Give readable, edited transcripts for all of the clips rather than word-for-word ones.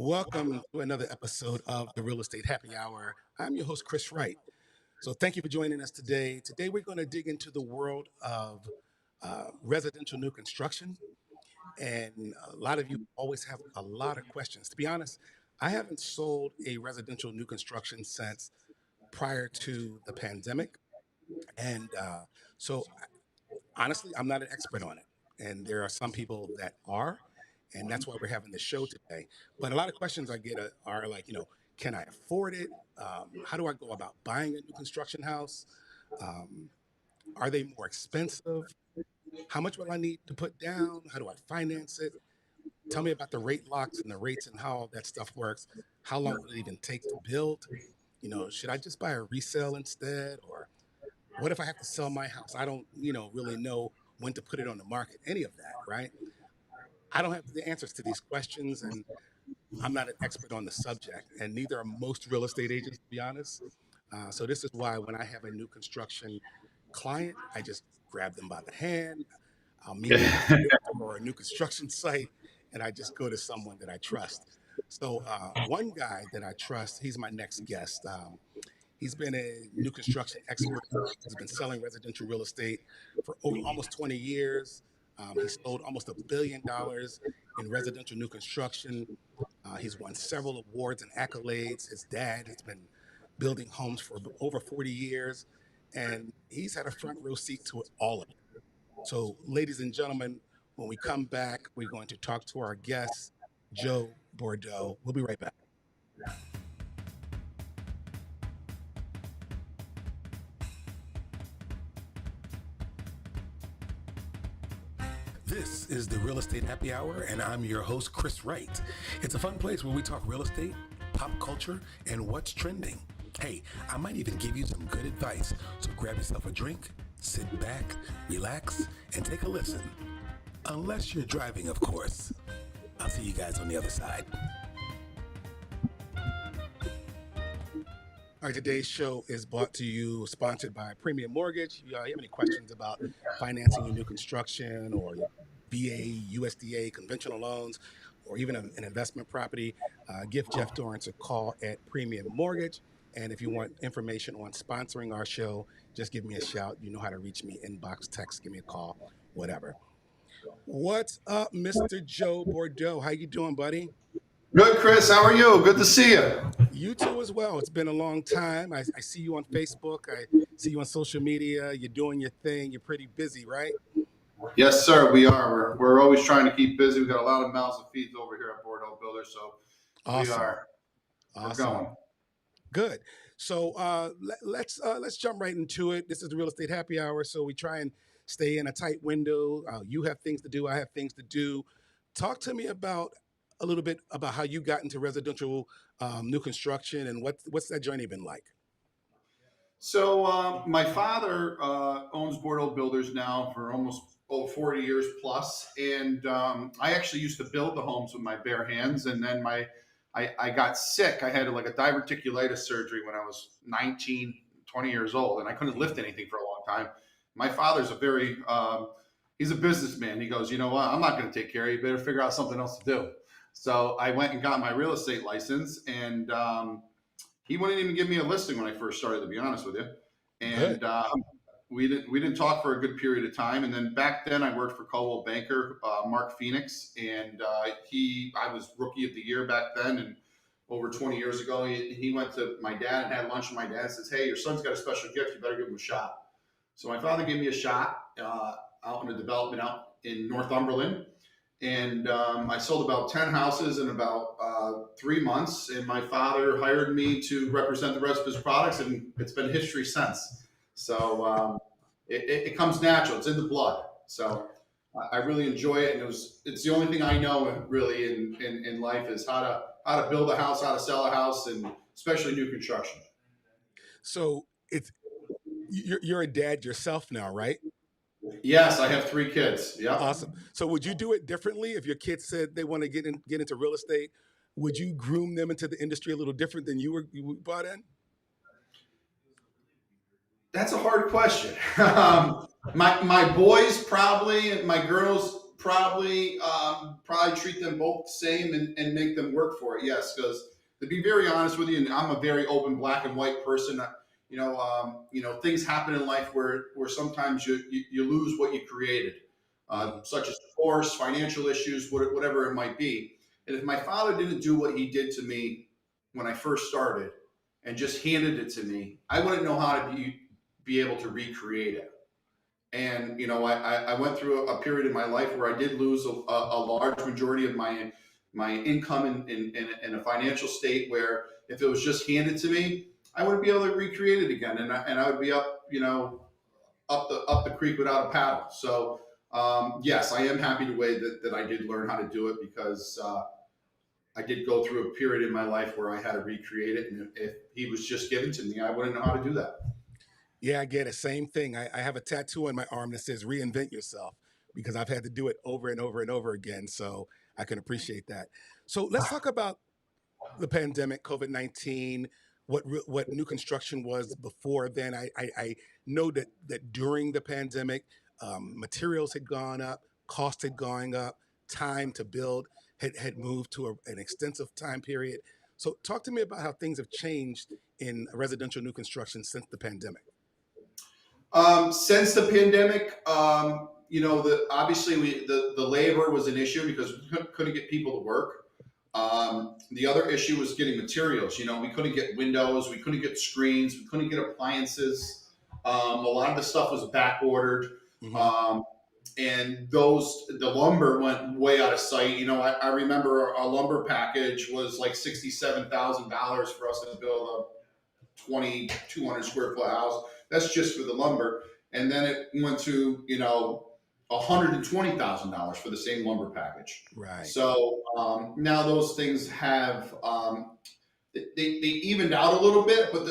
Welcome to another episode of the Real Estate Happy Hour. I'm your host, Chris Wright. So, thank you for joining us today. Today, we're going to dig into the world of residential new construction. And a lot of you always have a lot of questions. To be honest, I haven't sold a residential new construction since prior to the pandemic. And so, honestly, I'm not an expert on it. And there are some people that are, and that's why we're having this show today. But a lot of questions I get are like, can I afford it? How do I go about buying a new construction house? Um, are they more expensive? How much will I need to put down? How do I finance it? Tell me about the rate locks and the rates and how all that stuff works. How long will it even take to build? Should I just buy a resale instead? Or what if I have to sell my house? I don't, really know when to put it on the market, any of that, right? I don't have the answers to these questions, and I'm not an expert on the subject, and neither are most real estate agents, to be honest. So this is why when I have a new construction client, I just grab them by the hand. I'll meet them at a realtor or a new construction site, and I just go to someone that I trust. So one guy that I trust, he's my next guest. He's been a new construction expert. He's been selling residential real estate for over almost 20 years. He sold almost $1 billion in residential new construction. He's won several awards and accolades. His dad has been building homes for over 40 years, and he's had a front row seat to all of it. So, ladies and gentlemen, when we come back, we're going to talk to our guest, Joe Bordeaux. We'll be right back. This is the Real Estate Happy Hour, and I'm your host, Chris Wright. It's a fun place where we talk real estate, pop culture, and what's trending. Hey, I might even give you some good advice, so grab yourself a drink, sit back, relax, and take a listen. Unless you're driving, of course. I'll see you guys on the other side. All right, today's show is brought to you, sponsored by Premium Mortgage. You have any questions about financing your new construction or your VA, USDA, conventional loans, or even an investment property, give Jeff Dorrance a call at Premium Mortgage. And if you want information on sponsoring our show, just give me a shout. You know how to reach me, inbox, text, give me a call, whatever. What's up, Mr. Joe Bordeaux? How you doing, buddy? Good, Chris. How are you? Good to see you. You too as well. It's been a long time. I see you on Facebook. I see you on social media. You're doing your thing. You're pretty busy, right? Yes, sir. We are. We're always trying to keep busy. We've got a lot of mouths to feed over here at Bordeaux Builders, so we Awesome. are. We're Awesome. going. Good. So let's jump right into it. This is the Real Estate Happy Hour, so we try and stay in a tight window. You have things to do. I have things to do. Talk to me about a little bit about how you got into residential new construction and what's that journey been like? So my father owns Bordeaux Builders now for almost 40 years plus, and I actually used to build the homes with my bare hands, and then I got sick. I had like a diverticulitis surgery when I was 19, 20 years old, and I couldn't lift anything for a long time. My father's a very he's a businessman. He goes, you know what? I'm not going to take care of you. You better figure out something else to do. So I went and got my real estate license, and he wouldn't even give me a listing when I first started, to be honest with you. Good. And we didn't talk for a good period of time. And then back then, I worked for Coldwell Banker, Mark Phoenix, and I was rookie of the year back then. And over 20 years ago, he went to my dad and had lunch with my dad and says, "Hey, your son's got a special gift. You better give him a shot." So my father gave me a shot out in a development out in Northumberland. And I sold about 10 houses in about 3 months. And my father hired me to represent the rest of his products, and it's been history since. So it comes natural; it's in the blood. So I really enjoy it, and it's the only thing I know really in life is how to build a house, how to sell a house, and especially new construction. So you're a dad yourself now, right? Yes, I have 3 kids. Yep. Awesome. So would you do it differently if your kids said they want to get into real estate? Would you groom them into the industry a little different than you brought in? That's a hard question. My boys probably, and my girls Probably treat them both the same and make them work for it. Yes, because to be very honest with you, and I'm a very open black and white person. Things happen in life where sometimes you lose what you created, such as divorce, financial issues, whatever it might be. And if my father didn't do what he did to me when I first started and just handed it to me, I wouldn't know how to be able to recreate it. And I went through a period in my life where I did lose a large majority of my income in a financial state where if it was just handed to me, I wouldn't be able to recreate it again, and I would be up the creek without a paddle. So yes, I am happy the way that I did learn how to do it, because I did go through a period in my life where I had to recreate it, and if he was just given to me, I wouldn't know how to do that. Yeah, I get it. Same thing. I have a tattoo on my arm that says reinvent yourself, because I've had to do it over and over and over again. So I can appreciate that. So let's talk about the pandemic, COVID-19, what new construction was before then. I know that during the pandemic, materials had gone up, cost had gone up, time to build had moved to an extensive time period. So talk to me about how things have changed in residential new construction since the pandemic. Since the pandemic, obviously the labor was an issue because we couldn't get people to work. The other issue was getting materials. We couldn't get windows, we couldn't get screens, we couldn't get appliances. A lot of the stuff was back ordered. Mm-hmm. And the lumber went way out of sight. I remember a lumber package was like $67,000 for us to build a 2,200 square foot house. That's just for the lumber. And then it went to, $120,000 for the same lumber package. Right. So now those things have, they evened out a little bit, but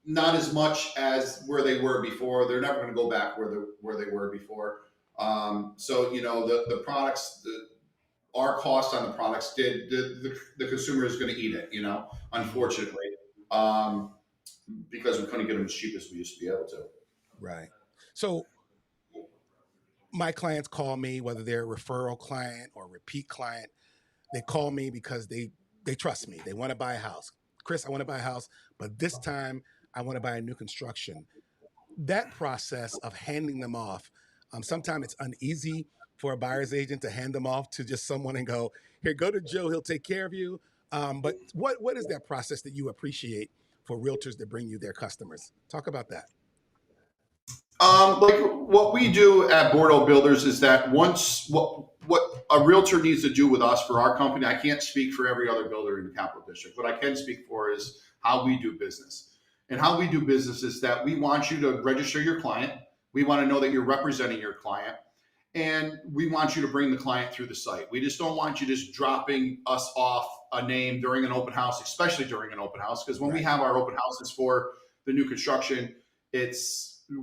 not as much as where they were before. They're never going to go back where they were before. So the products, our cost on the products the consumer is going to eat it, unfortunately, because we couldn't get them as cheap as we used to be able to. Right. So my clients call me, whether they're a referral client or repeat client, they call me because they trust me. They want to buy a house. Chris, I want to buy a house, but this time I want to buy a new construction. That process of handing them off, sometimes it's uneasy for a buyer's agent to hand them off to just someone and go, here, go to Joe, he'll take care of you. But what is that process that you appreciate for realtors that bring you their customers? Talk about that. Like what we do at Bordeau Builders is that what a realtor needs to do with us for our company, I can't speak for every other builder in the Capital District. What I can speak for is how we do business. And how we do business is that we want you to register your client. We want to know that you're representing your client. And we want you to bring the client through the site. We just don't want you just dropping us off a name during an open house, especially during an open house. Because when we have our open houses for the new construction,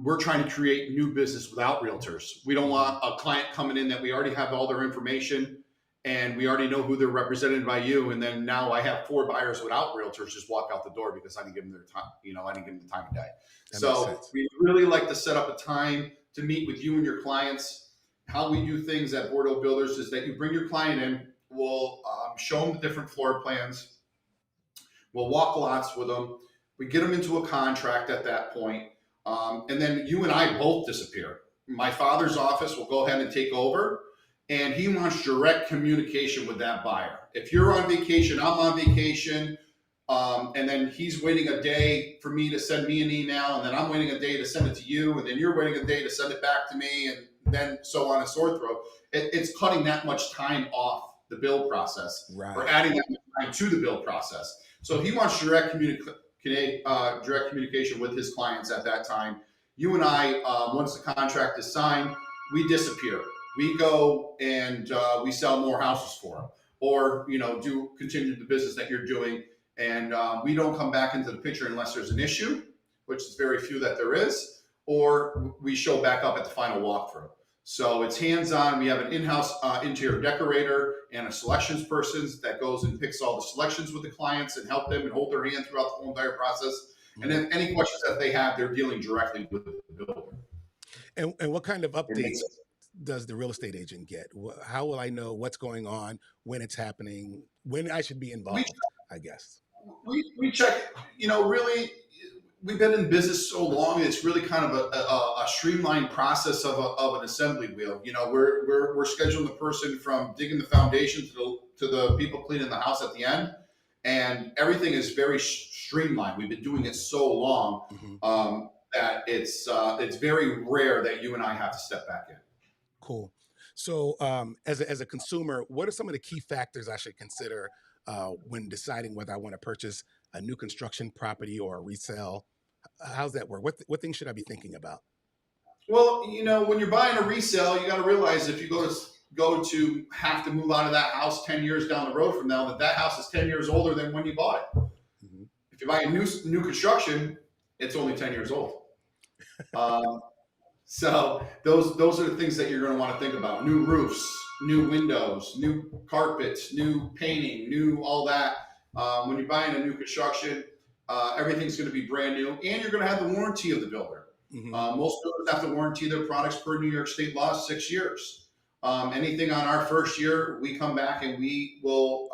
we're trying to create new business without realtors. We don't want a client coming in that we already have all their information and we already know who they're represented by you. And then now I have 4 buyers without realtors just walk out the door because I didn't give them their time. I didn't give them the time of day. So we really like to set up a time to meet with you and your clients. How we do things at Bordeaux Builders is that you bring your client in, we'll show them the different floor plans. We'll walk lots with them. We get them into a contract at that point. And then you and I both disappear. My father's office will go ahead and take over, and he wants direct communication with that buyer. If you're on vacation, I'm on vacation, and then he's waiting a day for me to send me an email, and then I'm waiting a day to send it to you, and then you're waiting a day to send it back to me, and then so on and so forth. It's cutting that much time off the build process, or adding that much time to the build process. So he wants direct communication with his clients at that time. You and I, once the contract is signed, we disappear. We go and we sell more houses for them, or continue the business that you're doing, and we don't come back into the picture unless there's an issue, which is very few that there is, or we show back up at the final walkthrough. So it's hands-on. We have an in-house interior decorator and a selections person that goes and picks all the selections with the clients and help them and hold their hand throughout the whole entire process. And then any questions that they have, they're dealing directly with the builder. And what kind of updates does the real estate agent get? How will I know what's going on, when it's happening, when I should be We involved, I guess? we check. Really, we've been in business so long. It's really kind of a streamlined process of an assembly wheel. We're scheduling the person from digging the foundation to the people cleaning the house at the end, and everything is very streamlined. We've been doing it so long Hmm. that it's very rare that you and I have to step back in. Cool. So, as a consumer, what are some of the key factors I should consider when deciding whether I want to purchase a new construction property or a resale? How's that work? What things should I be thinking about? Well, when you're buying a resale, you got to realize if you go to have to move out of that house 10 years down the road from now, that house is 10 years older than when you bought it. Hmm. If you buy a new construction, it's only 10 years old. Um, so those are the things that you're going to want to think about: new roofs, new windows, new carpets, new painting, new all that. When you're buying a new construction, everything's going to be brand new, and you're going to have the warranty of the builder. Hmm. Most builders have to warranty their products per New York State law 6 years. Anything on our first year, we come back and we will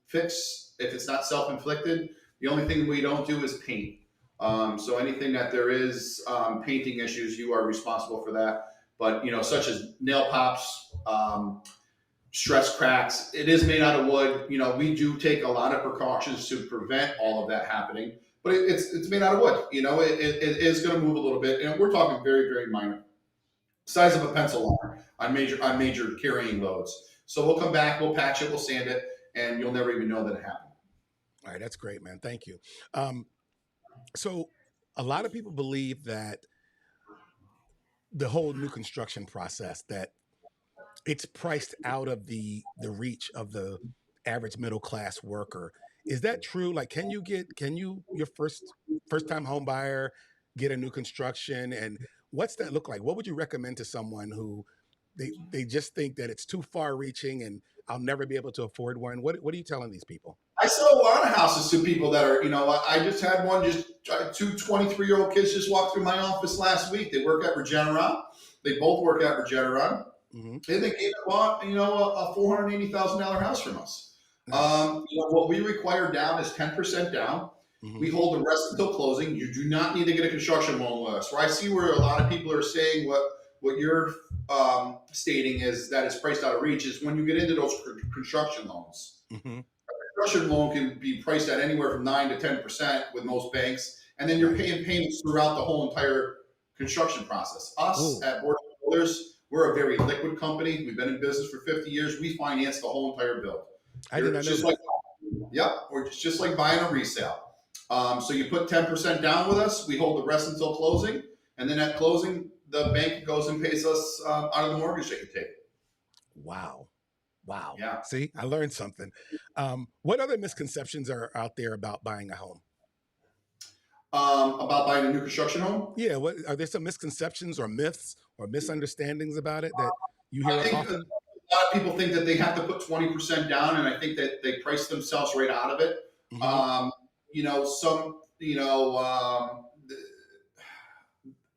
fix if it's not self-inflicted. The only thing we don't do is paint. So anything that there is painting issues, you are responsible for that. But such as nail pops, stress cracks, it is made out of wood. We do take a lot of precautions to prevent all of that happening. But it's made out of wood. It is going to move a little bit, and we're talking very, very minor, size of a pencil liner on major carrying loads. So we'll come back, we'll patch it, we'll sand it, and you'll never even know that it happened. All right, that's great, man. Thank you. Um, so, a lot of people believe that the whole new construction process that it's priced out of the reach of the average middle class worker. Is that true? Like, can you your first time home buyer get a new construction, and what's that look like? What would you recommend to someone who they just think that it's too far reaching and I'll never be able to afford one? What are you telling these people? I sell a lot of houses to people that are, I just had one, two 23-year-old kids just walked through my office last week. They work at Regeneron. They both work at Regeneron. Hmm. And they came and bought, a $480,000 house from us. Nice. What we require down is 10% down. Hmm. We hold the rest until closing. You do not need to get a construction loan with us. Where I see where a lot of people are saying what you're stating is that it's priced out of reach is when you get into those construction loans. Hmm. Construction loan can be priced at anywhere from 9 to 10% with most banks, and then you're Right. paying payments throughout the whole entire construction process. Us Ooh, at Bordeaux Builders, we're a very liquid company. We've been in business for 50 years. We finance the whole entire build. I did not know that. Yep, or it's just like buying a resale. So you put 10% down with us. We hold the rest until closing, and then at closing, the bank goes and pays us out of the mortgage that you take. Wow. Wow. Yeah. See, I learned something. What other misconceptions are out there about buying a home? About buying a new construction home. Yeah, what are there some misconceptions or myths or misunderstandings about it that you I hear think a often? lot of people think that they have to put 20% down, and I think that they price themselves right out of it. Hmm. Um, some,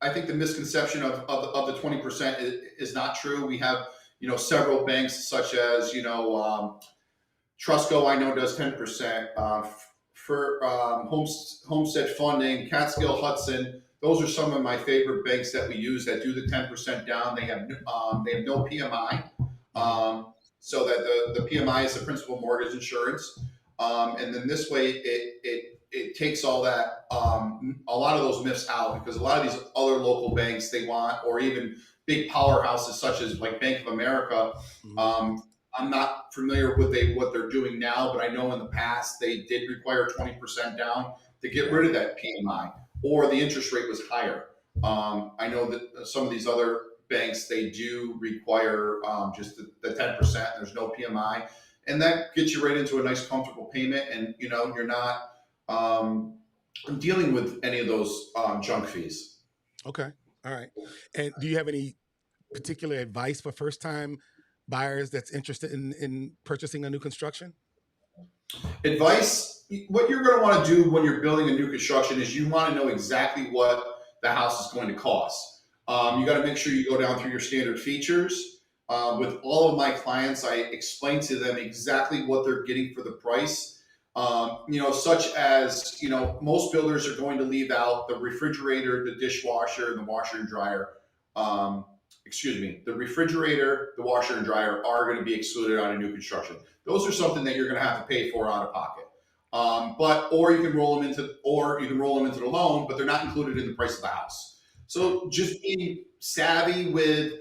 I think the misconception of the 20% is not true. We have, several banks such as, Trustco, I know does 10%. For Homestead Funding, Catskill Hudson, those are some of my favorite banks that we use that do the 10% down. They have no PMI, Hmm. so that the PMI is the principal mortgage insurance, and then this way it takes all that a lot of those myths out, because a lot of these other local banks they want, or even big powerhouses such as like Bank of America. Hmm. Um, I'm not familiar with what they're doing now, but I know in the past they did require 20% down to get Yeah. rid of that PMI, or the interest rate was higher. I know that some of these other banks they do require just the 10%. There's no PMI, and that gets you right into a nice, comfortable payment, and you're not um, dealing with any of those junk fees. Okay. All right. And do you have any particular advice for first time buyers that's interested in purchasing a new construction? Advice: what you're going to want to do when you're building a new construction is you want to know exactly what the house is going to cost. You got to make sure you go down through your standard features. With all of my clients, I explain to them exactly what they're getting for the price. Such as, most builders are going to leave out the refrigerator, the dishwasher, and the washer and dryer. The refrigerator, the washer and dryer are going to be excluded on a new construction. Those are something that you're going to have to pay for out of pocket. Or you can roll them into the loan, but they're not included in the price of the house. So just being savvy with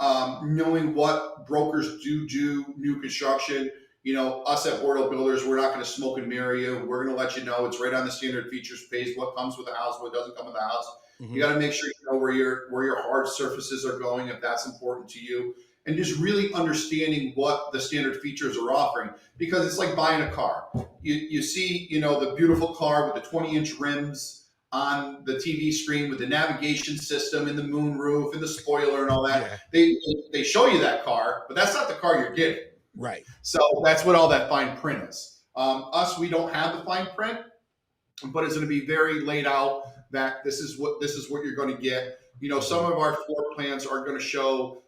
knowing what brokers do new construction. Us at Bordeau Builders, we're not going to smoke and mirror you. We're going to let you know it's right on the standard features page, what comes with the house, what doesn't come with the house. Mm-hmm. You got to make sure you know where your hard surfaces are going, if that's important to you, and just really understanding what the standard features are offering, because it's like buying a car. You see, the beautiful car with the 20-inch rims on the TV screen with the navigation system and the moonroof and the spoiler and all that. Yeah. They show you that car, but that's not the car you're getting. Right. So that's what all that fine print is. We don't have the fine print, but it's going to be very laid out that this is what you're going to get. Some of our floor plans are going to show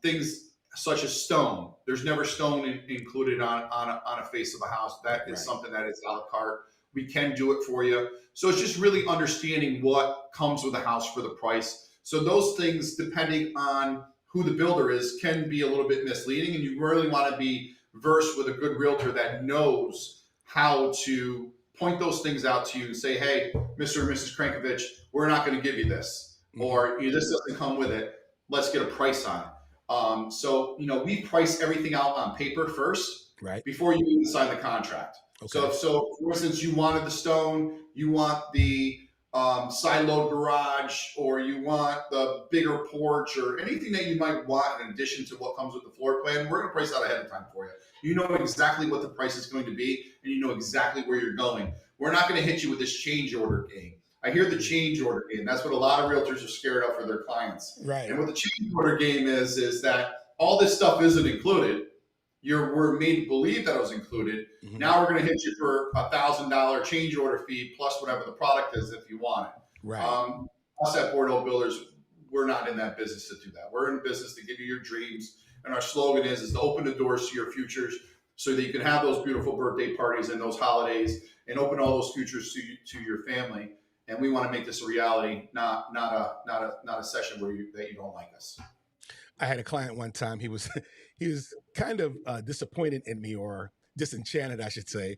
things such as stone. There's never stone included on a face of a house. That is something that is a la carte. We can do it for you. So it's just really understanding what comes with a house for the price. So those things, depending on who the builder is, can be a little bit misleading, and you really want to be versed with a good realtor that knows how to point those things out to you and say, hey, Mr. and Mrs. Krankovich, we're not going to give you this, or this doesn't come with it. Let's get a price on it. So we price everything out on paper first, right, before you even sign the contract. Okay. So for instance, you wanted the stone, you want the side load garage, or you want the bigger porch, or anything that you might want in addition to what comes with the floor plan, we're going to price out ahead of time for you. You know exactly what the price is going to be, and you know exactly where you're going. We're not going to hit you with this change order game. I hear the change order game. That's what a lot of realtors are scared of for their clients. Right. And what the change order game is that all this stuff isn't included. We're made to believe that it was included. Mm-hmm. Now we're going to hit you for $1,000 change order fee plus whatever the product is if you want it. Right. Us at Bordeaux Builders, we're not in that business to do that. We're in the business to give you your dreams, and our slogan is to open the doors to your futures, so that you can have those beautiful birthday parties and those holidays, and open all those futures to your family. And we want to make this a reality, not a session that you don't like us. I had a client one time. He was kind of disappointed in me, or disenchanted, I should say,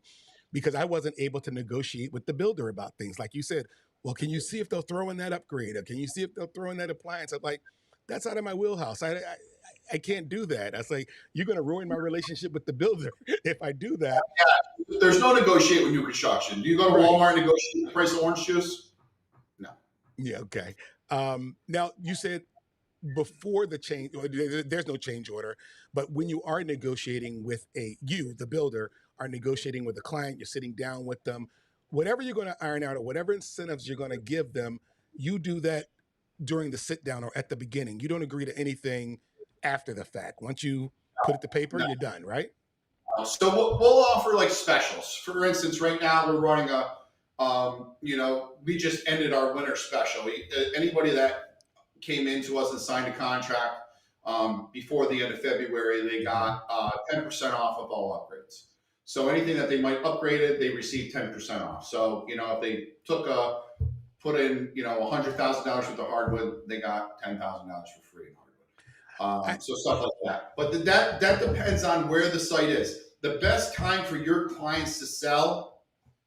because I wasn't able to negotiate with the builder about things. Like you said, well, can you see if they'll throw in that upgrade, or can you see if they'll throw in that appliance? I'm like, that's out of my wheelhouse. I can't do that. I was like, you're going to ruin my relationship with the builder if I do that. Yeah, there's no negotiate with new construction. Do you go to Walmart and negotiate the price of orange juice? No. Yeah. Okay. Now you said before the change, there's no change order, but when you are negotiating with the builder are negotiating with the client, you're sitting down with them, whatever you're going to iron out or whatever incentives you're going to give them, you do that during the sit down or at the beginning. You don't agree to anything after the fact. Once you put it to paper, you're done, right? So we'll offer like specials. For instance, right now we're running we just ended our winter special. Anybody that came into us and signed a contract before the end of February, they got 10% off of all upgrades. So anything that they might upgraded, they received 10% off. So, if they put in, $100,000 worth of hardwood, they got $10,000 for free in hardwood. So stuff like that. But that depends on where the site is. The best time for your clients to sell,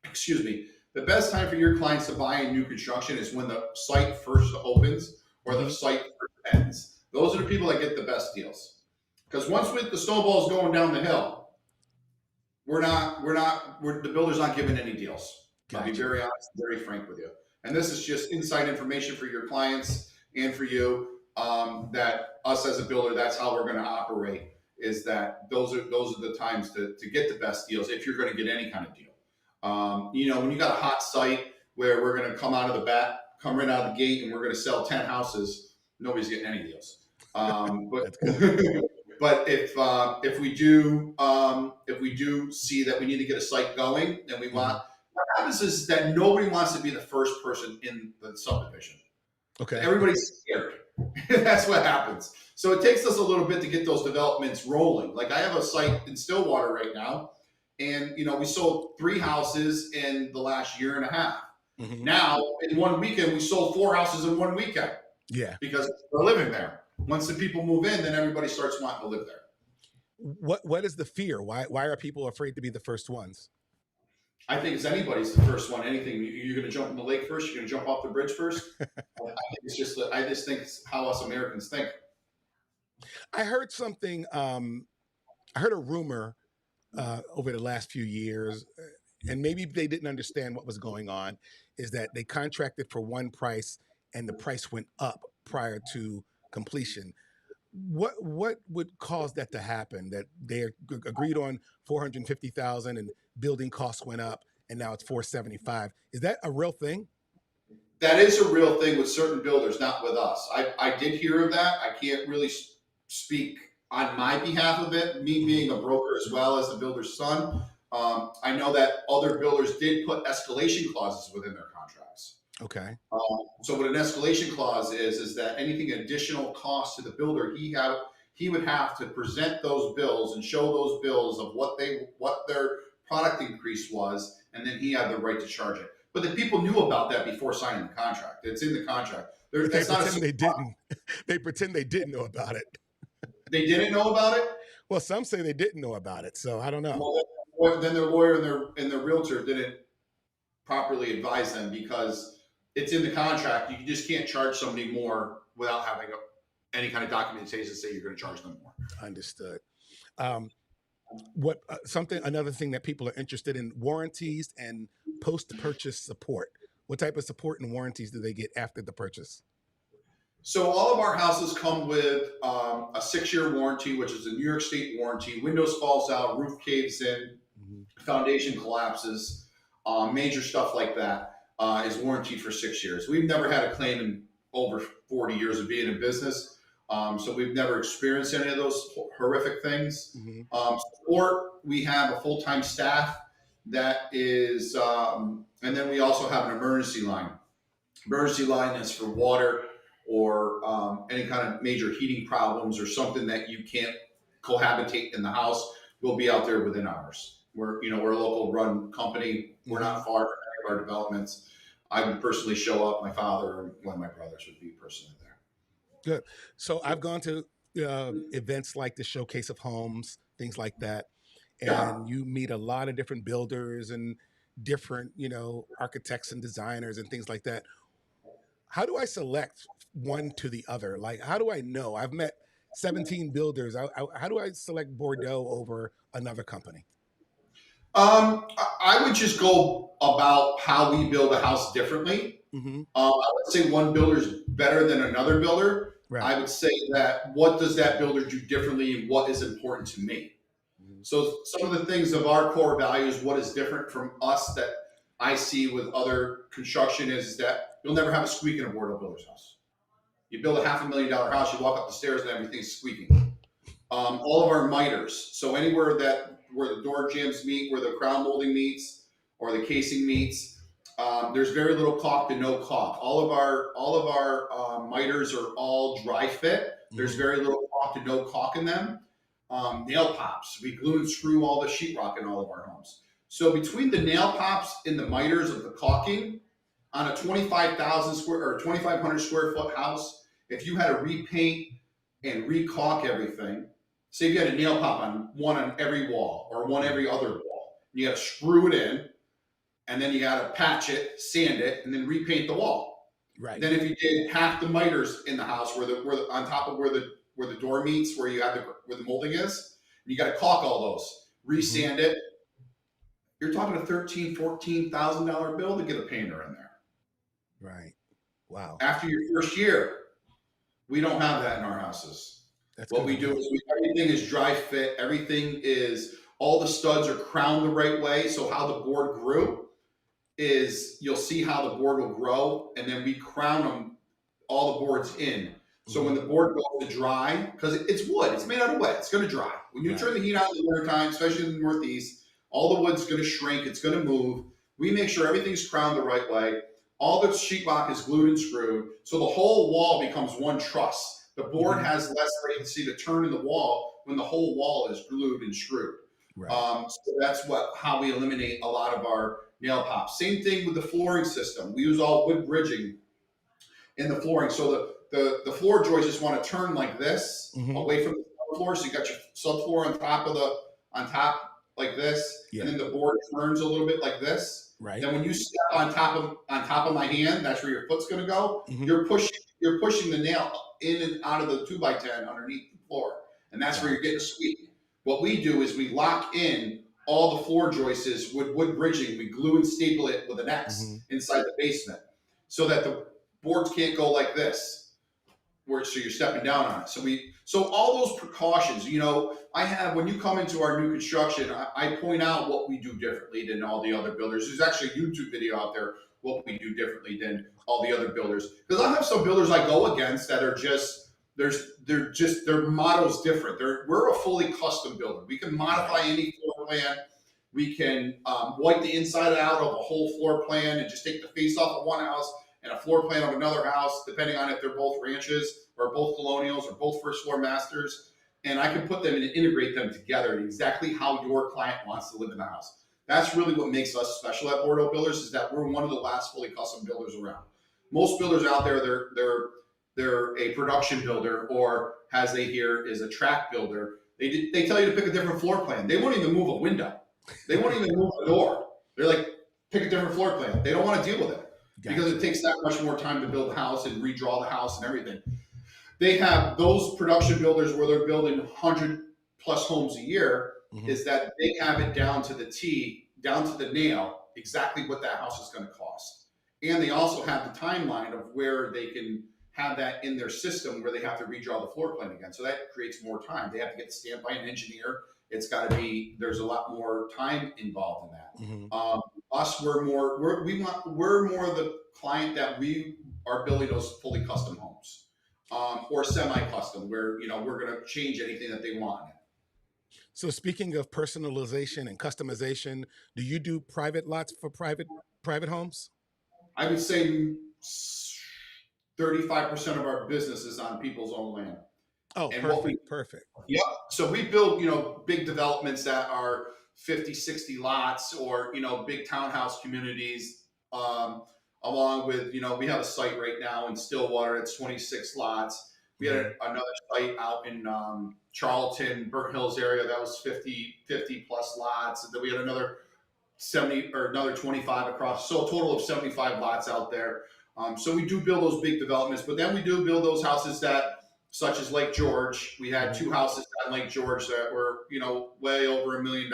the best time for your clients to buy in new construction is when the site first opens or the site first ends. Those are the people that get the best deals. Because once the snowball's going down the hill, the builder's not giving any deals. Gotcha. I'll be very honest, very frank with you. And this is just inside information for your clients and for you, that us as a builder, that's how we're going to operate, is that those are the times to get the best deals if you're going to get any kind of deal. When you got a hot site where we're going to come right out of the gate and we're going to sell 10 houses, nobody's getting any deals. But if we do see that we need to get a site going, and what happens is that nobody wants to be the first person in the subdivision. Okay. Everybody's scared. That's what happens. So it takes us a little bit to get those developments rolling. Like I have a site in Stillwater right now, and we sold 3 houses in the last year and a half. Mm-hmm. Now in one weekend we sold 4 houses in one weekend. Yeah. Because they're living there. Once the people move in, then everybody starts wanting to live there. What is the fear? Why are people afraid to be the first ones? I think it's anybody's the first one. Anything you're going to jump in the lake first. You're going to jump off the bridge first. I just think it's how us Americans think. I heard something. I heard a rumor over the last few years, and maybe they didn't understand what was going on. Is that they contracted for one price and the price went up prior to completion. What would cause that to happen? That they agreed on 450,000 and building costs went up, and now it's 475. Is that a real thing? That is a real thing with certain builders, not with us. I did hear of that. I can't really speak on my behalf of it. Me being a broker as well as the builder's son, I know that other builders did put escalation clauses within their contracts. Okay. So what an escalation clause is that anything additional cost to the builder, he would have to present those bills and show those bills of what their product increase was, and then he had the right to charge it. But the people knew about that before signing the contract. It's in the contract. But they pretend they didn't. They pretend they didn't know about it. They didn't know about it? Well, some say they didn't know about it, so I don't know. Well, then their lawyer and their realtor didn't properly advise them, because it's in the contract. You just can't charge somebody more without having any kind of documentation to say you're going to charge them more. Understood. Another thing that people are interested in: warranties and post-purchase support. What type of support and warranties do they get after the purchase? So all of our houses come with a 6-year warranty, which is a New York State warranty. Windows falls out, roof caves in, foundation collapses, major stuff like that is warranted for 6 years. We've never had a claim in over 40 years of being in business. So we've never experienced any of those horrific things. Or we have a full-time staff that is, and then we also have an emergency line. Emergency line is for water or any kind of major heating problems or something that you can't cohabitate in the house. We'll be out there within hours. We're a local run company. We're not far from any of our developments. I would personally show up. My father or one of my brothers would be personally there. Good. So I've gone to events like the Showcase of Homes, things like that, and you meet a lot of different builders and different, architects and designers and things like that. How do I select one to the other? Like, how do I know? I've met 17 builders. How do I select Bordeau over another company? I would just go about how we build a house differently. I would say one builder is better than another builder. Right. I would say that what does that builder do differently and what is important to me? So some of the things of our core values, what is different from us that I see with other construction is that you'll never have a squeak in a Bordeaux builder's house. You build a $500,000 house, you walk up the stairs and everything's squeaking. All of our miters, so anywhere where the door jambs meet, where the crown molding meets, or the casing meets, there's very little caulk to no caulk. All of our miters are all dry fit. There's very little caulk to no caulk in them. Nail pops, we glue and screw all the sheetrock in all of our homes. So between the nail pops and the miters of the caulking, on a 2,500 square foot house, if you had to repaint and re-caulk everything, say if you had a nail pop on one on every wall or one every other wall, you got to screw it in, and then you got to patch it, sand it, and then repaint the wall. Right. Then if you did half the miters in the house, where on top of where the door meets, where the molding is, you got to caulk all those, resand it. You're talking a $13,000-$14,000 bill to get a painter in there. Right. Wow. After your first year, we don't have that in our houses. What we do is everything is dry fit. Everything is, all the studs are crowned the right way. So how the board grew is, you'll see how the board will grow, and then we crown them, all the boards in. So when the board goes to dry, because it's wood, it's made out of wood, it's going to dry. When you turn the heat on in the wintertime, especially in the Northeast, all the wood's going to shrink, it's going to move. We make sure everything's crowned the right way. All the sheetrock is glued and screwed, so the whole wall becomes one truss. The board Hmm. has less latency to turn in the wall when the whole wall is glued and screwed. Right. So that's how we eliminate a lot of our nail pops. Same thing with the flooring system. We use all wood bridging in the flooring. So the floor joists just want to turn like this Hmm. away from the floor. So you got your subfloor on top like this, and Yeah. then the board turns a little bit like this. Right. Then when you step on top of my hand, that's where your foot's going to go. Hmm. You're pushing the nail in and out of the 2x10 underneath the floor, and that's where you're getting a Gotcha. sweep. What we do is we lock in all the floor joists with wood bridging. We glue and staple it with an Hmm. X inside the basement, so that the boards can't go like this, so you're stepping down on it. So all those precautions, I have when you come into our new construction, I point out what we do differently than all the other builders. There's actually a YouTube video out there what we do differently than all the other builders. Because I have some builders I go against that are just their motto's different. We're a fully custom builder. We can modify Right. any floor plan. We can wipe the inside out of a whole floor plan and just take the face off of one house and a floor plan of another house, depending on if they're both ranches or both colonials or both first floor masters. And I can put them and integrate them together exactly how your client wants to live in the house. That's really what makes us special at Bordeaux Builders, is that we're one of the last fully custom builders around. Most builders out there, they're a production builder, or as they hear is a track builder. They tell you to pick a different floor plan. They won't even move a window. They won't even move a door. They're like, pick a different floor plan. They don't want to deal with it because it Gotcha. takes that much more time to build the house and redraw the house and everything. They have those production builders where they're building 100+ homes a year, Hmm. is that they have it down to the T, down to the nail, exactly what that house is going to cost. And they also have the timeline of where they can have that in their system where they have to redraw the floor plan again. So that creates more time. They have to get stamped by an engineer. There's a lot more time involved in Hmm. that. Us, we're more the client that we are building those fully custom homes, or semi-custom, where we're going to change anything that they want. So speaking of personalization and customization, do you do private lots for private homes? I would say 35% of our business is on people's own land, Oh, and what we perfect, perfect. Yep. So we build, big developments that are 50, 60 lots, or, big townhouse communities. Along with, we have a site right now in Stillwater that's 26 lots. We had Hmm. another site out in Charlton, Burnt Hills area that was 50 plus lots. And then we had another 70 or another 25 across. So a total of 75 lots out there. So we do build those big developments, but then we do build those houses such as Lake George. We had Hmm. two houses on Lake George that were, way over $1 million.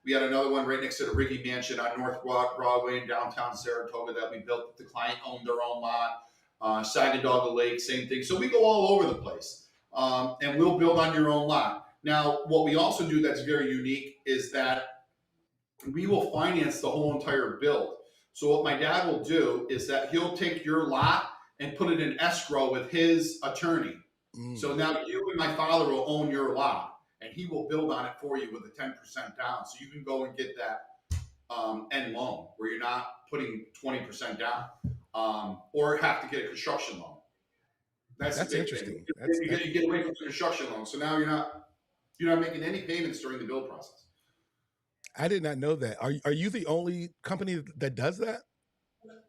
We had another one right next to the Riggy Mansion on North Broadway in downtown Saratoga that we built. The client owned their own lot. Sagadaga Lake, same thing. So we go all over the place, and we'll build on your own lot. Now, what we also do that's very unique is that we will finance the whole entire build. So what my dad will do is that he'll take your lot and put it in escrow with his attorney. So Mm. now you and my father will own your lot, and he will build on it for you with a 10% down. So you can go and get that end loan where you're not putting 20% down, or have to get a construction loan. That's the That's big thing. interesting. That's that. You get away from the construction loan, so now you're not making any payments during the build process. I did not know that. Are you the only company that does that?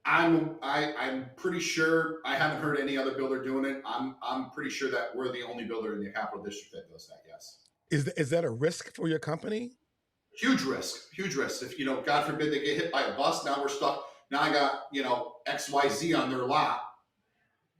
I'm pretty sure I haven't heard any other builder doing it. I'm pretty sure that we're the only builder in the Capital District that does that. Yes. Is that a risk for your company? Huge risk. Huge risk. If God forbid they get hit by a bus, now we're stuck. Now I got XYZ on their lot,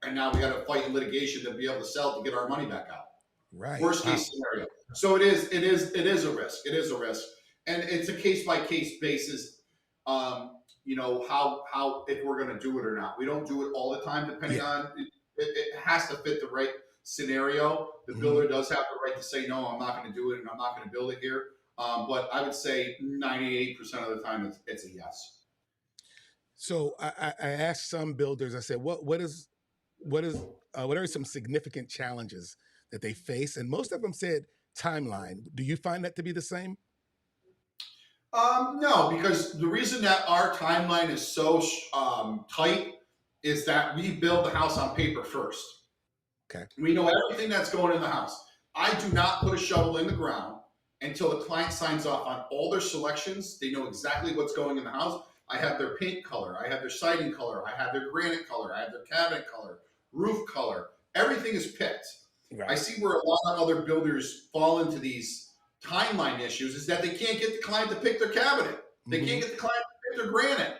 and now we got to fight in litigation to be able to sell it to get our money back out. Right. Worst Wow. case scenario. So it is a risk. It is a risk, and it's a case by case basis. How if we're going to do it or not. We don't do it all the time, depending Yeah. on it has to fit the right scenario. The Hmm. builder does have the right to say no, I'm not going to do it, and I'm not going to build it here. But I would say 98% of the time it's a yes. So I asked some builders. I said, what are some significant challenges that they face? And most of them said timeline. Do you find that to be the same? No, because the reason that our timeline is so tight is that we build the house on paper first. Okay. We know everything that's going in the house. I do not put a shovel in the ground until the client signs off on all their selections. They know exactly what's going in the house. I have their paint color, I have their siding color, I have their granite color, I have their cabinet color, roof color. Everything is picked. Right. I see where a lot of other builders fall into these timeline issues is that they can't get the client to pick their cabinet. They can't get the client to pick their granite.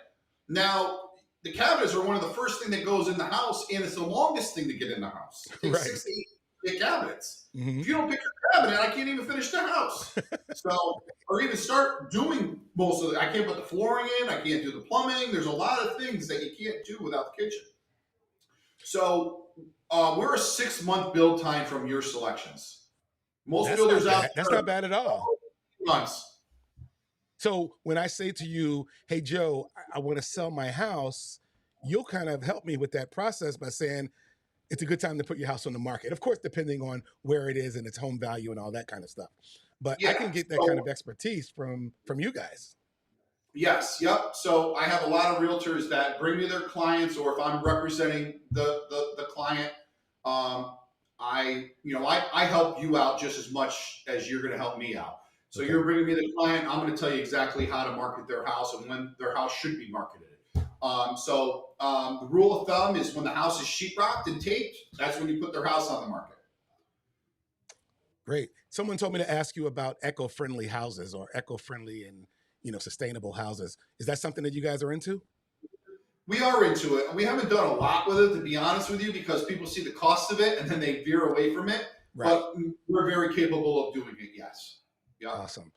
Now, the cabinets are one of the first thing that goes in the house, and it's the longest thing to get in the house. It takes 6 to 8 cabinets. If you don't pick your cabinet, I can't even finish the house. So, or even start doing most of it. I can't put the flooring in. I can't do the plumbing. There's a lot of things that you can't do without the kitchen. So, we're a 6-month build time from your selections. Most builders out there, that's not bad at all. Months. So when I say to you, hey, Joe, I want to sell my house, you'll kind of help me with that process by saying it's a good time to put your house on the market. Of course, depending on where it is and its home value and all that kind of stuff. But I can get that kind of expertise from you guys. Yes. Yep. So I have a lot of realtors that bring me their clients, or if I'm representing the client, I help you out just as much as you're going to help me out. So you're bringing me the client. I'm going to tell you exactly how to market their house and when their house should be marketed. The rule of thumb is when the house is sheetrocked and taped, that's when you put their house on the market. Great. Someone told me to ask you about eco-friendly houses or eco-friendly and sustainable houses. Is that something that you guys are into? We are into it. We haven't done a lot with it, to be honest with you, because people see the cost of it and then they veer away from it. Right. But we're very capable of doing it. Yes. Yeah. Awesome.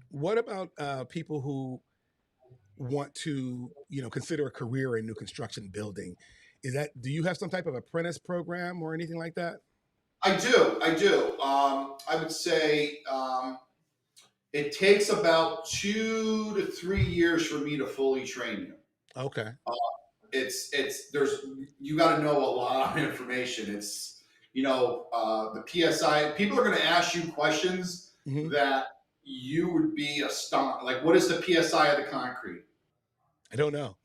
What about people who want to, consider a career in new construction building? Do you have some type of apprentice program or anything like that? I do. I would say it takes about 2 to 3 years for me to fully train you. Okay. You got to know a lot of information. It's, the PSI, people are going to ask you questions that you would be astonished. Like, what is the PSI of the concrete? I don't know.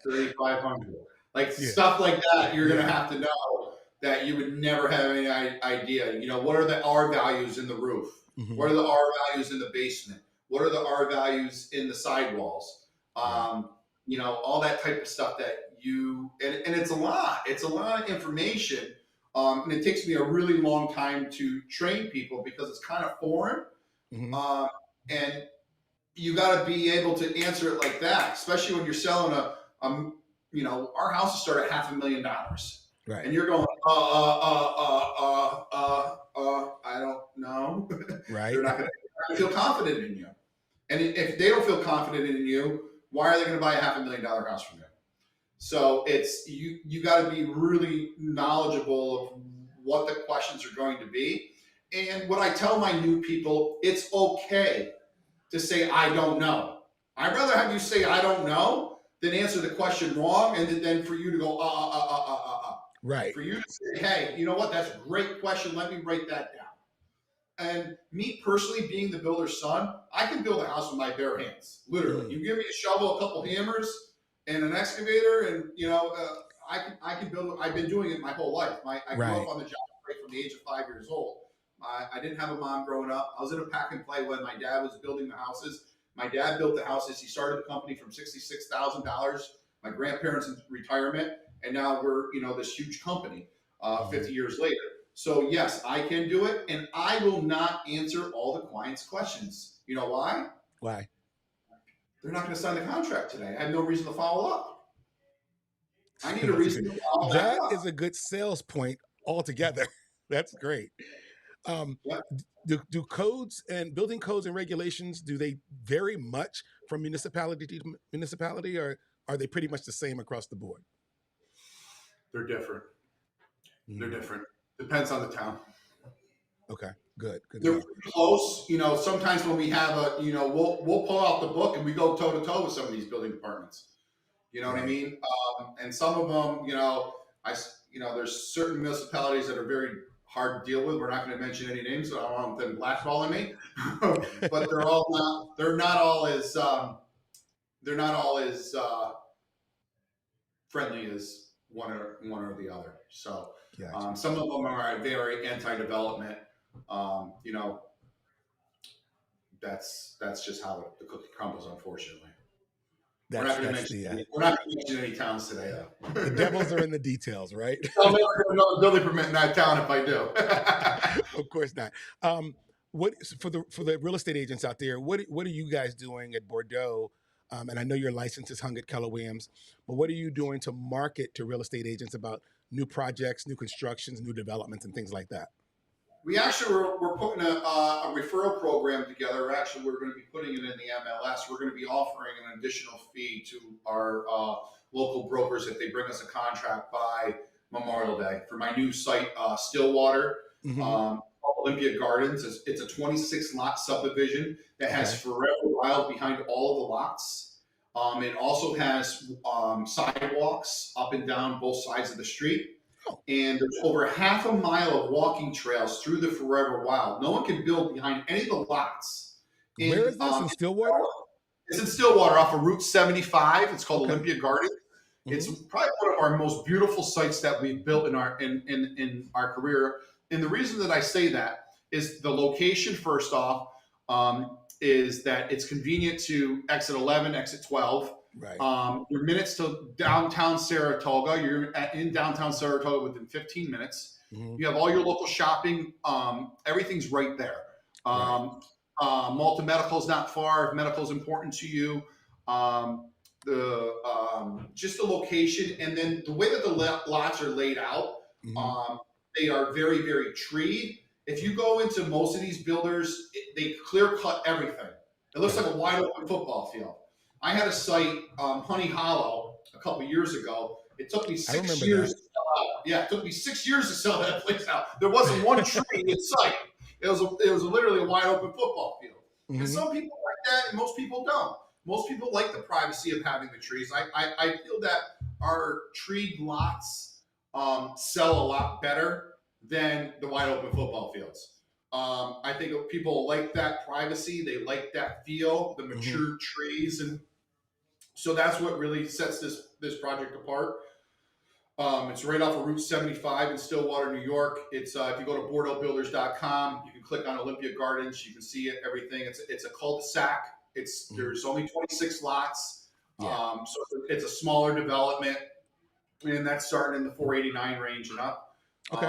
3,500. Stuff like that. You're going to have to know that you would never have any idea. What are the R values in the roof? What are the R values in the basement? What are the R values in the sidewalls? All that type of stuff that and it's a lot. It's a lot of information. And it takes me a really long time to train people because it's kind of foreign. And you got to be able to answer it like that, especially when you're selling our houses start at $500,000. Right. And you're going, I don't know. Right. They're not going to feel confident in you. And if they don't feel confident in you, why are they going to buy a $500,000 house from you? So it's you got to be really knowledgeable of what the questions are going to be. And what I tell my new people, it's okay to say, I don't know. I'd rather have you say, I don't know, than answer the question wrong. And then for you to go, Right. For you to say, hey, you know what? That's a great question. Let me write that down. And me personally, being the builder's son, I can build a house with my bare hands. Literally, you give me a shovel, a couple hammers, and an excavator, and I can build. I've been doing it my whole life. I grew up on the job right from the age of 5 years old. I didn't have a mom growing up. I was in a pack and play when my dad was building the houses. My dad built the houses. He started the company from $66,000. My grandparents in retirement, and now we're this huge company 50 years later. So yes, I can do it, and I will not answer all the client's questions. You know why? Why? They're not going to sign the contract today. I have no reason to follow up. I need a reason to follow up. That is a good sales point altogether. That's great. Do codes and building codes and regulations, do they vary much from municipality to municipality, or are they pretty much the same across the board? They're different. They're different. Depends on the town. Okay, good. They're close. Sometimes when we have we'll pull out the book and we go toe to toe with some of these building departments. You know what I mean? And some of them, there's certain municipalities that are very hard to deal with. We're not going to mention any names, so I don't want them blackballing me. But they're not all as friendly as one or the other. So Gotcha. some of them are very anti-development. You know, that's just how the cookie crumbles, unfortunately. We're not going to That's mention the we're not going to mention any towns today, though. the devils are in the details, right? I'll never go to another building permit in that town if I do. Of course not. What for the real estate agents out there? What are you guys doing at Bordeaux? And I know your license is hung at Keller Williams, but what are you doing to market to real estate agents about new projects, new constructions, new developments, and things like that? We actually we're putting a referral program together. Actually, we're going to be putting it in the MLS. We're going to be offering an additional fee to our local brokers if they bring us a contract by Memorial Day for my new site, Stillwater, Mm-hmm. Olympia Gardens. It's a 26 lot subdivision that has Okay. Forever Wild behind all of the lots. It also has sidewalks up and down both sides of the street. Oh, And there's over half a mile of walking trails through the Forever Wild. No one can build behind any of the lots. where In is this in Stillwater? It's in Stillwater off of Route 75. It's called Okay. Olympia Gardens. It's Mm-hmm. probably one of our most beautiful sites that we've built in our career. And the reason that I say that is the location. First off, is that it's convenient to exit 11, exit 12. Right. Your minutes to downtown Saratoga. You're in downtown Saratoga within 15 minutes. Mm-hmm. You have all your local shopping. Everything's right there. Right. Malta Medical is not far if medical is important to you. Just the location, and then the way that the lots are laid out, Mm-hmm. they are very, very treed. If you go into most of these builders, they clear cut everything. It looks like a wide open football field. I had a site, Honey Hollow, a couple years ago. It took me I 6 remember years that. to sell out. Yeah, it took me 6 years to sell that place out. There wasn't one tree in sight. It was literally a wide open football field. And Mm-hmm. some people like that, and most people don't. Most people like the privacy of having the trees. I feel that our treed lots sell a lot better than the wide open football fields. I think people like that privacy. They like that feel, the Mm-hmm. mature trees, and so that's what really sets this project apart. It's right off of Route 75 in Stillwater, New York. It's if you go to BordeauxBuilders.com, you can click on Olympia Gardens. You can see it, everything. It's a cul-de-sac. There's only 26 lots, Yeah. so it's a smaller development, and that's starting in the 489 range and up, Okay.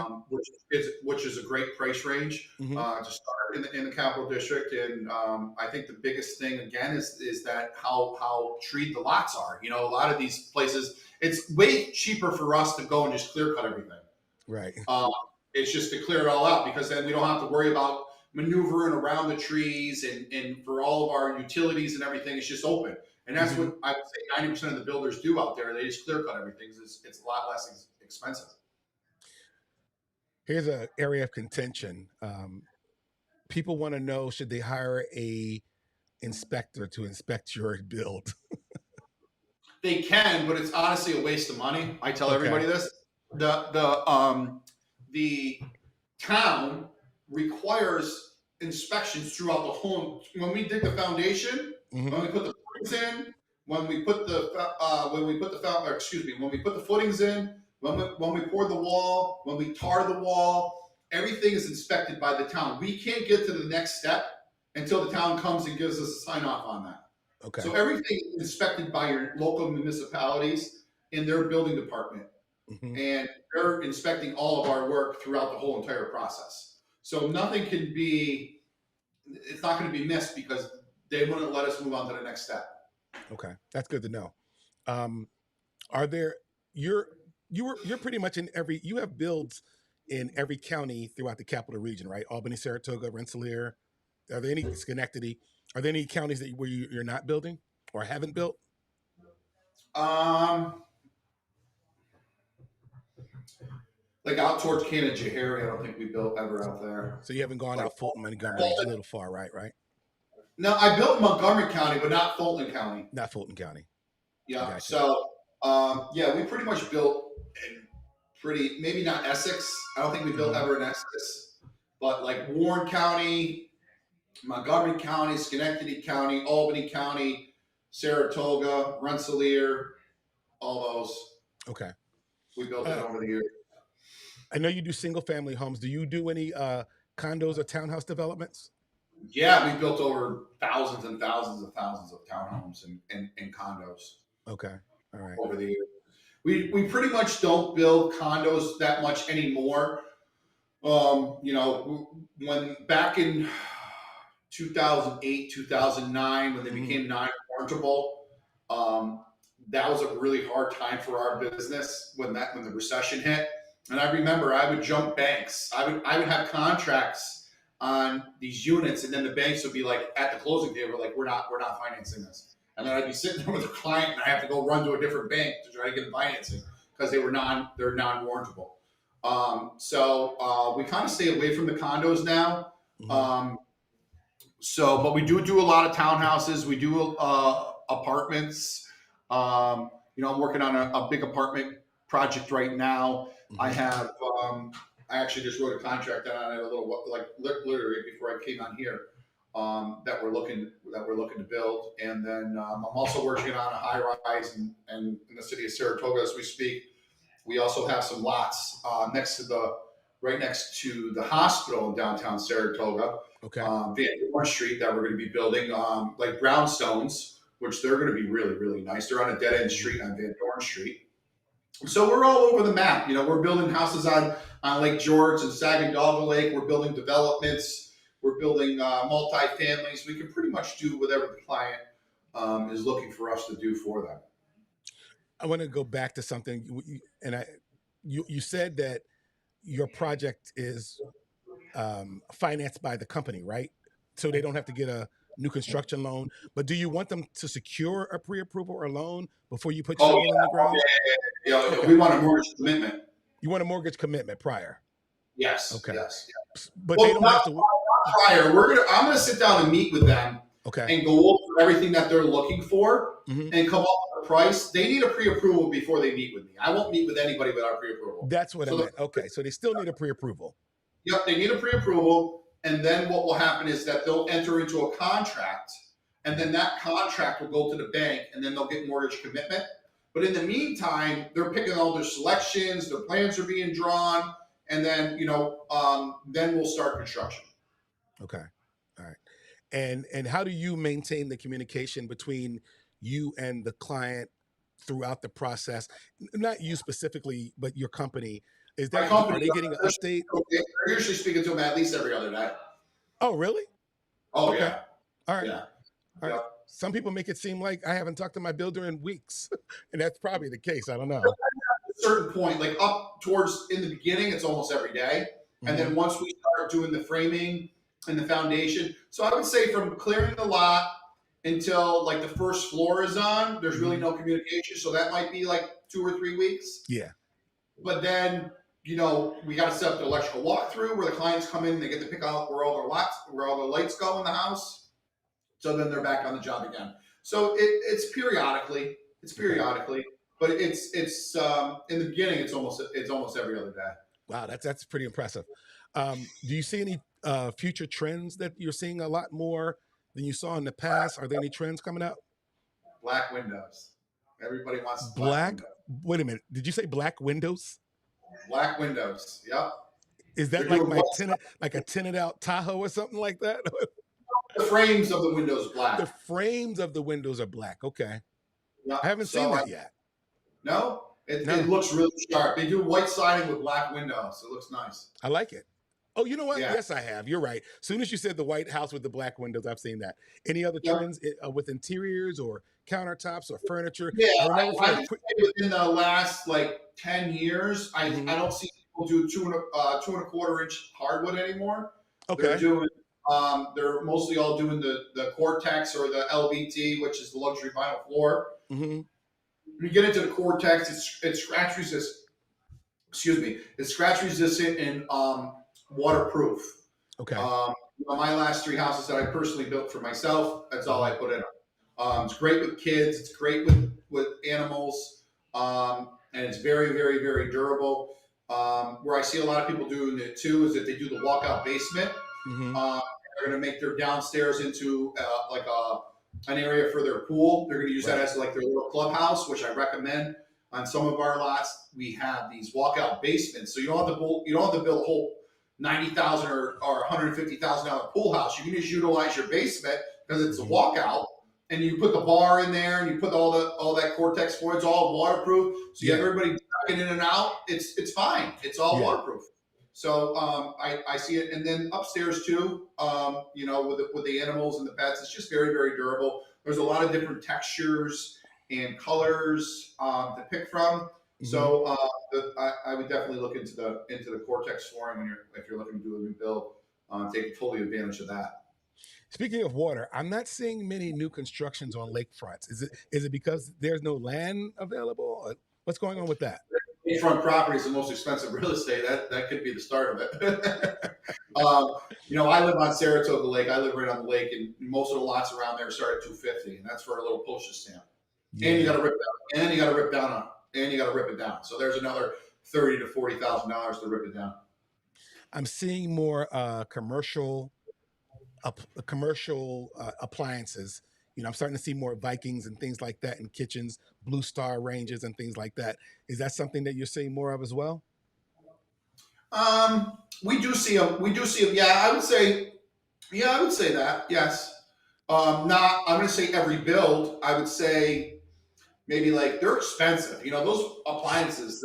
which is a great price range Mm-hmm. to start in the Capital District. And I think the biggest thing again is that how treed the lots are. You know, a lot of these places, it's way cheaper for us to go and just clear cut everything. Right. It's just to clear it all out, because then we don't have to worry about maneuvering around the trees, and for all of our utilities and everything, it's just open. And that's Mm-hmm. what I would say 90% of the builders do out there. They just clear cut everything. It's a lot less expensive. Here's an area of contention. People want to know, should they hire a inspector to inspect your build? They can, but it's honestly a waste of money. I tell Okay. everybody this. The town requires inspections throughout the whole. When we dig the foundation, Mm-hmm. when we put the footings in, when we put the footings in, when we pour the wall, when we tar the wall, everything is inspected by the town. We can't get to the next step until the town comes and gives us a sign off on that. Okay. So everything is inspected by your local municipalities in their building department, Mm-hmm. and they're inspecting all of our work throughout the whole entire process. So nothing can be, it's not going to be missed because they wouldn't let us move on to the next step. Okay, that's good to know. Are there you're pretty much in every, you have builds in every county throughout the capital region, right? Albany, Saratoga, Rensselaer. Are there any Schenectady? Are there any counties where you're not building or haven't built? Like out towards Canada-Harry, I don't think we built ever out there. So you haven't gone out Fulton, Montgomery. It's a little far, right? No, I built Montgomery County, but not Fulton County. Not Fulton County. Yeah. Gotcha. So, yeah, we pretty much built in pretty, maybe not Essex. I don't think we built ever in Essex, but like Warren County, Montgomery County, Schenectady County, Albany County, Saratoga, Rensselaer, all those. Okay. We built it over the years. I know you do single family homes. Do you do any condos or townhouse developments? Yeah, we built over thousands and thousands of townhomes and condos. Okay. All right. Over the years. We pretty much don't build condos that much anymore. When back in 2008, 2009, when they became non-warrantable, that was a really hard time for our business when the recession hit. And I remember I would jump banks. I would have contracts on these units, and then the banks would be like at the closing table, like we're not financing this. And then I'd be sitting there with a client, and I have to go run to a different bank to try to get financing because they're non-warrantable. So we kind of stay away from the condos now. But we do a lot of townhouses. We do apartments. I'm working on a big apartment project right now. I have. I actually just wrote a contract on it literally before I came on here. That we're looking to build, and then I'm also working on a high rise in the city of Saratoga as we speak. We also have some lots right next to the hospital in downtown Saratoga, Van Dorn Street, that we're going to be building, like brownstones, which they're going to be really, really nice. They're on a dead end street on Van Dorn Street. So we're all over the map. We're building houses on Lake George and Saginaw Lake. We're building developments. We're building multi-families. We can pretty much do whatever the client is looking for us to do for them. I want to go back to something, and you said that your project is financed by the company, right? So they don't have to get a new construction loan. But do you want them to secure a pre-approval or loan before you put shovel in the ground? Yeah. Okay. We want a mortgage commitment. You want a mortgage commitment prior? Yes. Okay. Yes. But they don't have to. Prior, I'm going to sit down and meet with them. Okay. And go over everything that they're looking for and come up with a price. They need a pre-approval before they meet with me. I won't meet with anybody without pre-approval. That's what I meant. Okay, so they still need a pre-approval. Yep, they need a pre-approval, and then what will happen is that they'll enter into a contract, and then that contract will go to the bank, and then they'll get mortgage commitment. But in the meantime, they're picking all their selections, their plans are being drawn, and then then we'll start construction. Okay, all right. And how do you maintain the communication between you and the client throughout the process? Not you specifically, but your company. Are they getting an update? They're usually speaking to them at least every other day. Oh, really? Oh, okay. Yeah. All right. Yeah. All right. Some people make it seem like I haven't talked to my builder in weeks, and that's probably the case. I don't know. At a certain point, like up towards in the beginning, it's almost every day. And then once we start doing the framing and the foundation, so I would say from clearing the lot until like the first floor is on, there's really no communication. So that might be like 2 or 3 weeks. Yeah. But then, we got to set up the electrical walkthrough where the clients come in, they get to pick out where all their lights go in the house. So then they're back on the job again. So it's periodically, but it's in the beginning, it's almost every other day. Wow, that's pretty impressive. Do you see any future trends that you're seeing a lot more than you saw in the past? Are there any trends coming up? Black windows. Everybody wants black. Wait a minute. Did you say black windows? Black windows. Yep. Is that like a tinted out Tahoe or something like that? The frames of the windows black. The frames of the windows are black. Okay. Yep. I haven't seen that yet. No? It looks really sharp. They do white siding with black windows. It looks nice. I like it. Oh, you know what? Yeah. Yes, I have. You're right. As soon as you said the white house with the black windows, I've seen that. Any other trends with interiors or countertops or furniture? Yeah, I would say within the last 10 years, I don't see people do 2.25 inch hardwood anymore. Okay. They're mostly all doing the Cortex or the LVT, which is the luxury vinyl floor. When you get into the Cortex, it's scratch resistant. Excuse me, it's scratch resistant and waterproof. Okay. My last 3 houses that I personally built for myself, that's all I put in. It's great with kids. It's great with animals, and it's very, very, very durable. Where I see a lot of people doing it too is that they do the walkout basement. Mm-hmm. They're going to make their downstairs into an area for their pool. They're going to use that Right. as like their little clubhouse, which I recommend. On some of our lots, we have these walkout basements, so you don't have to build a whole $90,000 or $150,000 pool house. You can just utilize your basement because it's a Mm-hmm. walkout, and you put the bar in there, and you put all that Cortex for it's all waterproof. So you have Yeah. everybody ducking in and out. It's fine. It's all Yeah. waterproof. So I see it, and then upstairs too. With the animals and the pets, it's just very very durable. There's a lot of different textures and colors to pick from. Mm-hmm. So I would definitely look into the Cortex flooring if you're looking to do a new build. Take totally advantage of that. Speaking of water, I'm not seeing many new constructions on lakefronts. Is it because there's no land available? Or what's going on with that? Beachfront property is the most expensive real estate. That could be the start of it. I live on Saratoga Lake. I live right on the lake, and most of the lots around there start at 250, and that's for a little postage stamp. And you Yeah. got to rip down, and you got to rip down, and you got to rip it down. So there's another $30,000 to $40,000 to rip it down. I'm seeing more commercial appliances. I'm starting to see more Vikings and things like that in kitchens, Blue Star ranges and things like that. Is that something that you're seeing more of as well? We do see them. We do see them. Yeah, I would say. Yeah, I would say that. Yes. Not. I'm going to say every build. I would say maybe like they're expensive. Those appliances.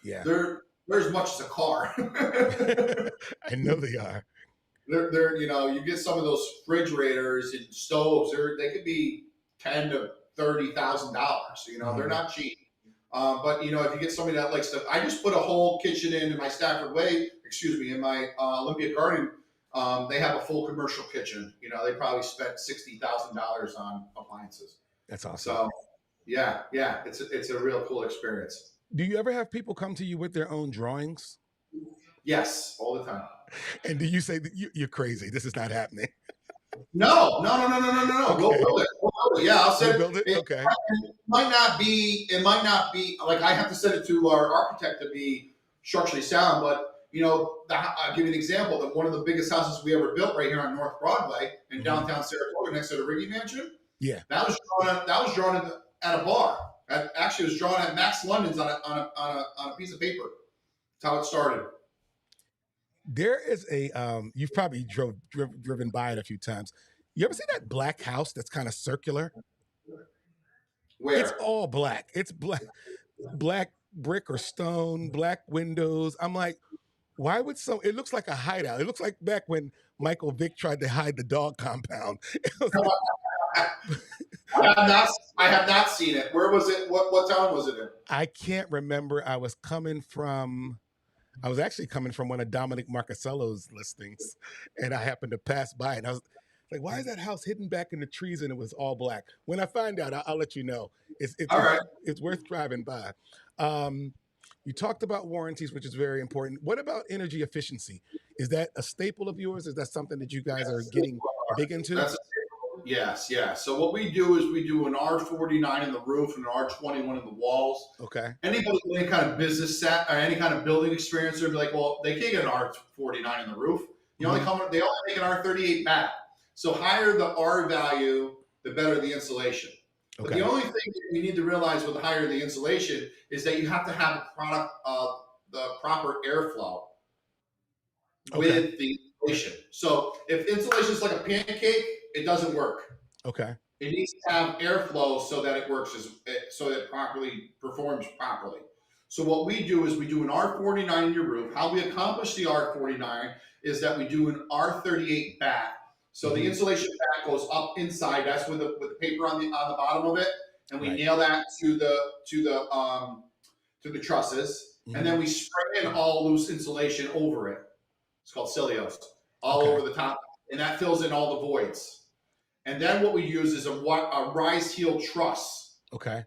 Yeah. They're as much as a car. I know they are. You get some of those refrigerators and stoves. They could be $10,000 to $30,000. They're not cheap. But if you get somebody that likes to, I just put a whole kitchen in my Stafford Way. In my Olympia Garden. They have a full commercial kitchen. They probably spent $60,000 on appliances. That's awesome. So, yeah, it's a real cool experience. Do you ever have people come to you with their own drawings? Yes, all the time. And do you say that you're crazy? This is not happening. No. Okay. We'll build it. Yeah, I'll send build it. Okay. It might not be like I have to send it to our architect to be structurally sound, but I'll give you an example. That one of the biggest houses we ever built right here on North Broadway in downtown Saratoga, next to the Riggy Mansion. Yeah. That was drawn at a bar. Actually, it was drawn at Max London's on a piece of paper. That's how it started. There is you've probably driven by it a few times. You ever see that black house that's kind of circular? Where? It's all black. It's black brick or stone, black windows. I'm like, why would it looks like a hideout. It looks like back when Michael Vick tried to hide the dog compound. I have not seen it. Where was it? What town was it in? I can't remember. I was actually coming from one of Dominic Marcasello's listings, and I happened to pass by, and I was like, why is that house hidden back in the trees and it was all black? When I find out, I'll let you know. All right. It's worth driving by. You talked about warranties, which is very important. What about energy efficiency? Is that a staple of yours? Is that something that you guys are getting big into? Yes. So what we do is we do an R49 in the roof and an R21 in the walls. Okay. Anybody with any kind of business set or any kind of building experience, they're like, well, they can't get an R49 in the roof. They only make an R38 back. So higher the R value, the better the insulation. But the only thing that you need to realize with the higher the insulation is that you have to have the proper airflow with the insulation. So if insulation is like a pancake, it doesn't work. Okay. It needs to have airflow so that it works so that it performs properly. So what we do is we do an R49 in your roof. How we accomplish the R49 is that we do an R38 back. So the insulation back goes up inside. That's with the paper on the bottom of it, and we nail that to the trusses, and then we spray in all loose insulation over it. It's called cellulose, all over the top, and that fills in all the voids. And then what we use is a rise heel truss. Okay.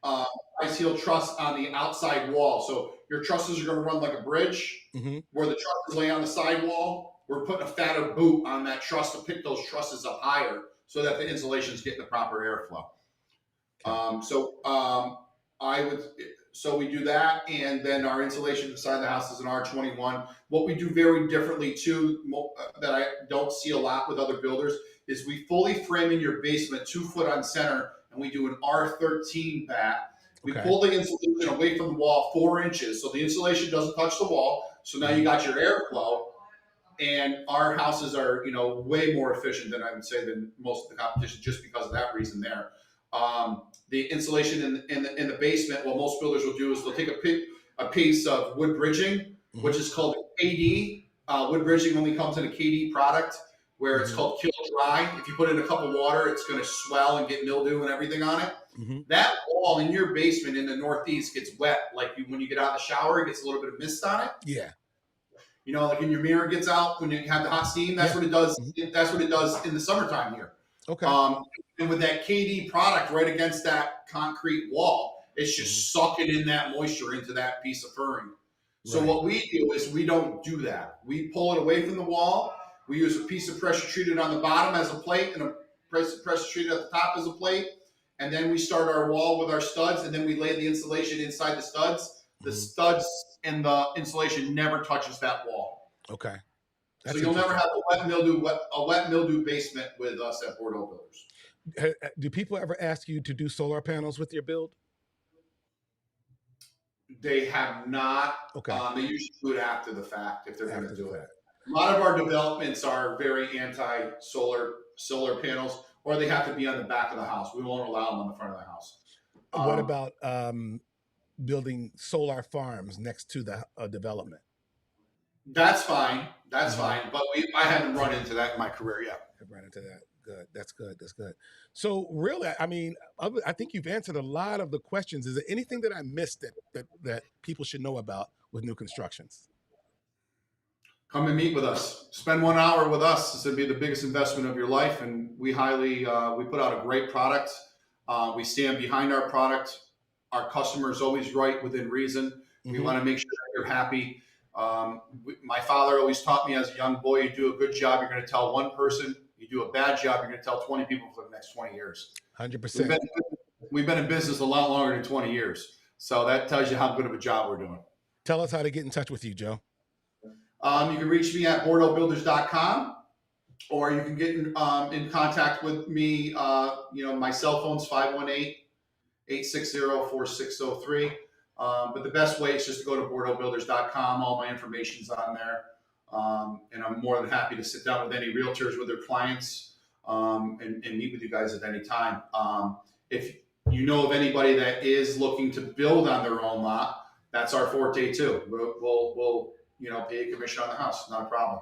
Rise heel truss on the outside wall. So your trusses are going to run like a bridge, where the trusses lay on the side wall. We're putting a fatter boot on that truss to pick those trusses up higher so that the insulation is getting the proper airflow. I would So we do that, and then our insulation inside the house is an R21. What we do very differently too, that I don't see a lot with other builders, is we fully frame in your basement 2 foot on center, and we do an R13 bat. We Okay. pull the insulation away from the wall 4 inches, so the insulation doesn't touch the wall. So now you got your airflow, and our houses are, way more efficient than I would say than most of the competition, just because of that reason there. The insulation in the basement, what most builders will do is they'll take a piece of wood bridging, which is called KD. Wood bridging only comes in a KD product, where it's called Kill Dry. If you put it in a cup of water, it's going to swell and get mildew and everything on it. That wall in your basement in the Northeast gets wet. Like when you get out of the shower, it gets a little bit of mist on it. Yeah. Like when your mirror gets out, when you have the hot steam, that's what it does. That's what it does in the summertime here. Okay. And with that KD product right against that concrete wall, it's just sucking in that moisture into that piece of furring. So what we do is we don't do that. We pull it away from the wall. We use a piece of pressure treated on the bottom as a plate and a pressure treated at the top as a plate. And then we start our wall with our studs, and then we lay the insulation inside the studs. The studs and the insulation never touches that wall. Okay. So you'll never have a wet mildew basement with us at Bordeaux Builders. Do people ever ask you to do solar panels with your build? They have not. Okay. They usually do it after the fact if they're going to do it. A lot of our developments are very anti-solar panels, or they have to be on the back of the house. We won't allow them on the front of the house. What about building solar farms next to the development? That's fine. That's fine. But I haven't run into that in my career yet. I've run into that. Good. That's good. That's good. So really, I mean, I think you've answered a lot of the questions. Is there anything that I missed that people should know about with new constructions? Come and meet with us. Spend 1 hour with us. This would be the biggest investment of your life, and we put out a great product. We stand behind our product. Our customer is always right within reason. We want to make sure that you're happy. My father always taught me as a young boy, you do a good job, you're going to tell one person. You do a bad job, you're going to tell 20 people for the next 20 years. 100%. We've been in business a lot longer than 20 years. So that tells you how good of a job we're doing. Tell us how to get in touch with you, Joe. You can reach me at BordeauxBuilders.com, or you can get in contact with me. My cell phone's 518-860-4603. But the best way is just to go to BordeauxBuilders.com. All my information's on there. And I'm more than happy to sit down with any realtors with their clients and meet with you guys at any time. If you know of anybody that is looking to build on their own lot, that's our forte too. We'll pay a commission on the house. Not a problem.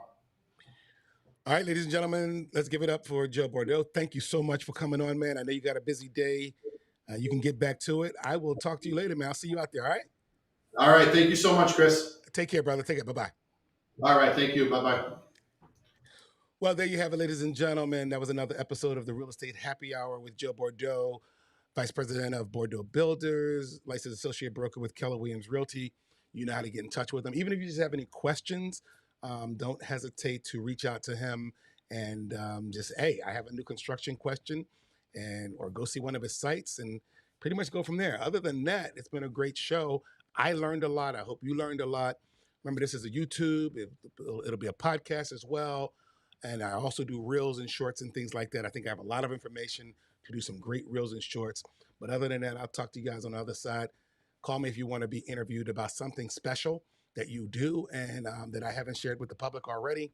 All right, ladies and gentlemen, let's give it up for Joe Bordeaux. Thank you so much for coming on, man. I know you got a busy day. You can get back to it. I will talk to you later, man. I'll see you out there, all right? All right. Thank you so much, Chris. Take care, brother. Take care. Bye-bye. All right. Thank you. Bye-bye. Well, there you have it, ladies and gentlemen. That was another episode of the Real Estate Happy Hour with Joe Bordeaux, Vice President of Bordeaux Builders, licensed associate broker with Keller Williams Realty. You know how to get in touch with him. Even if you just have any questions, don't hesitate to reach out to him and just, hey, I have a new construction question, or go see one of his sites and pretty much go from there. Other than that, it's been a great show. I learned a lot. I hope you learned a lot. Remember, this is a YouTube. It'll be a podcast as well. And I also do reels and shorts and things like that. I think I have a lot of information to do some great reels and shorts. But other than that, I'll talk to you guys on the other side. Call me if you want to be interviewed about something special that you do and that I haven't shared with the public already.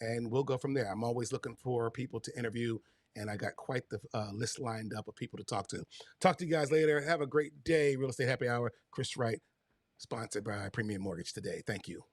And we'll go from there. I'm always looking for people to interview. And I got quite the list lined up of people to talk to. Talk to you guys later. Have a great day. Real Estate Happy Hour. Chris Wright, sponsored by Premium Mortgage today. Thank you.